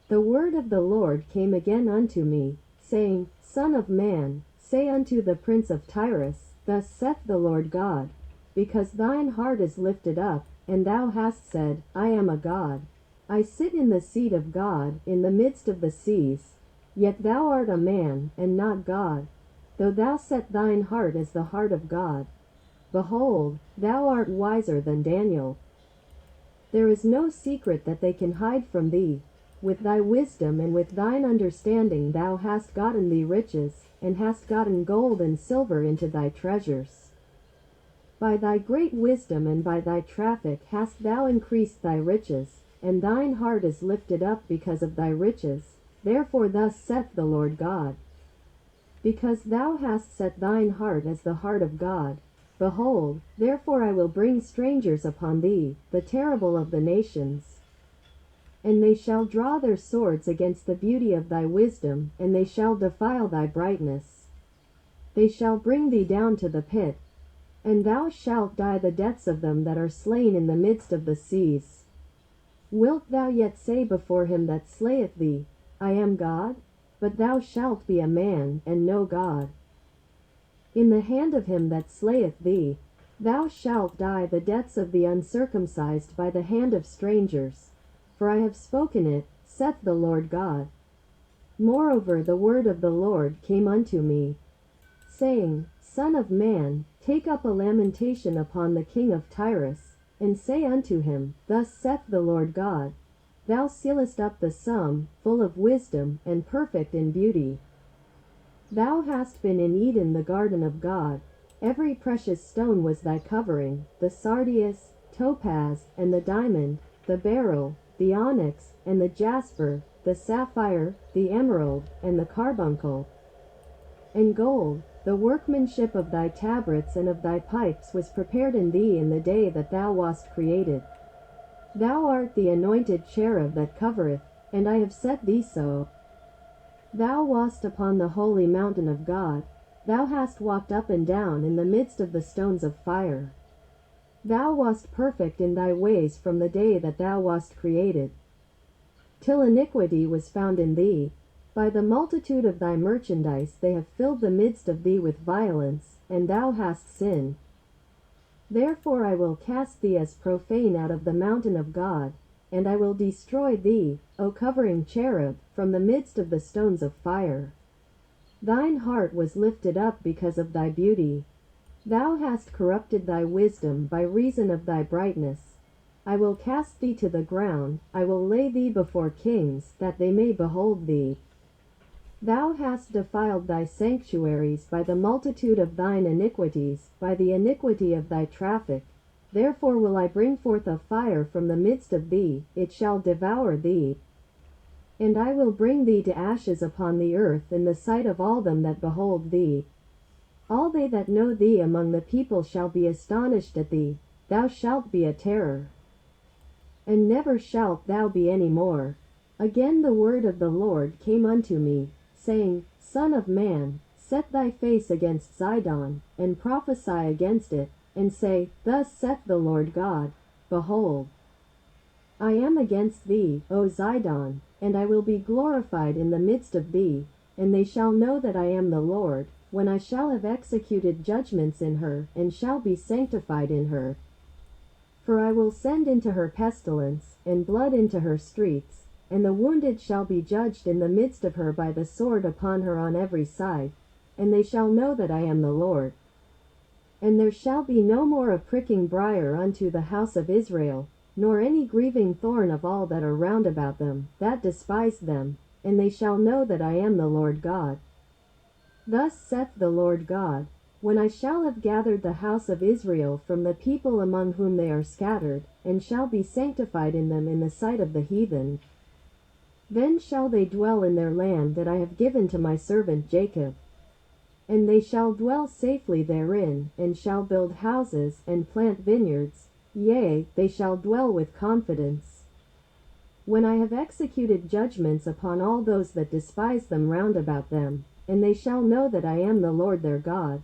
The word of the Lord came again unto me, saying, Son of man, say unto the prince of Tyrus, Thus saith the Lord God, because thine heart is lifted up, and thou hast said, I am a god. I sit in the seat of God, in the midst of the seas. Yet thou art a man, and not God, though thou set thine heart as the heart of God. Behold, thou art wiser than Daniel. There is no secret that they can hide from thee. With thy wisdom and with thine understanding thou hast gotten thee riches, and hast gotten gold and silver into thy treasures. By thy great wisdom and by thy traffic hast thou increased thy riches, and thine heart is lifted up because of thy riches. Therefore thus saith the Lord God, because thou hast set thine heart as the heart of God, behold, therefore I will bring strangers upon thee, the terrible of the nations. And they shall draw their swords against the beauty of thy wisdom, and they shall defile thy brightness. They shall bring thee down to the pit, and thou shalt die the deaths of them that are slain in the midst of the seas. Wilt thou yet say before him that slayeth thee, I am God? But thou shalt be a man, and no God. In the hand of him that slayeth thee, thou shalt die the deaths of the uncircumcised by the hand of strangers. For I have spoken it, saith the Lord God. Moreover the word of the Lord came unto me, saying, Son of man, take up a lamentation upon the king of Tyrus, and say unto him, Thus saith the Lord God, Thou sealest up the sum, full of wisdom, and perfect in beauty. Thou hast been in Eden the garden of God. Every precious stone was thy covering, the sardius, topaz, and the diamond, the beryl, the onyx, and the jasper, the sapphire, the emerald, and the carbuncle. And gold, the workmanship of thy tabrets and of thy pipes was prepared in thee in the day that thou wast created. Thou art the anointed cherub that covereth, and I have set thee so. Thou wast upon the holy mountain of God. Thou hast walked up and down in the midst of the stones of fire. Thou wast perfect in thy ways from the day that thou wast created, till iniquity was found in thee. By the multitude of thy merchandise they have filled the midst of thee with violence, and thou hast sinned. Therefore I will cast thee as profane out of the mountain of God, and I will destroy thee, O covering cherub, from the midst of the stones of fire. Thine heart was lifted up because of thy beauty. Thou hast corrupted thy wisdom by reason of thy brightness. I will cast thee to the ground, I will lay thee before kings, that they may behold thee. Thou hast defiled thy sanctuaries by the multitude of thine iniquities, by the iniquity of thy traffic. Therefore will I bring forth a fire from the midst of thee, it shall devour thee. And I will bring thee to ashes upon the earth in the sight of all them that behold thee. All they that know thee among the people shall be astonished at thee. Thou shalt be a terror, and never shalt thou be any more. Again the word of the Lord came unto me, saying, Son of man, set thy face against Zidon, and prophesy against it, and say, Thus saith the Lord God, Behold, I am against thee, O Zidon, and I will be glorified in the midst of thee, and they shall know that I am the Lord, when I shall have executed judgments in her, and shall be sanctified in her. For I will send into her pestilence, and blood into her streets, and the wounded shall be judged in the midst of her by the sword upon her on every side, and they shall know that I am the Lord. And there shall be no more a pricking briar unto the house of Israel, nor any grieving thorn of all that are round about them, that despise them, and they shall know that I am the Lord God. Thus saith the Lord God, when I shall have gathered the house of Israel from the people among whom they are scattered, and shall be sanctified in them in the sight of the heathen, then shall they dwell in their land that I have given to my servant Jacob. And they shall dwell safely therein, and shall build houses, and plant vineyards, yea, they shall dwell with confidence. When I have executed judgments upon all those that despise them round about them, and they shall know that I am the Lord their God,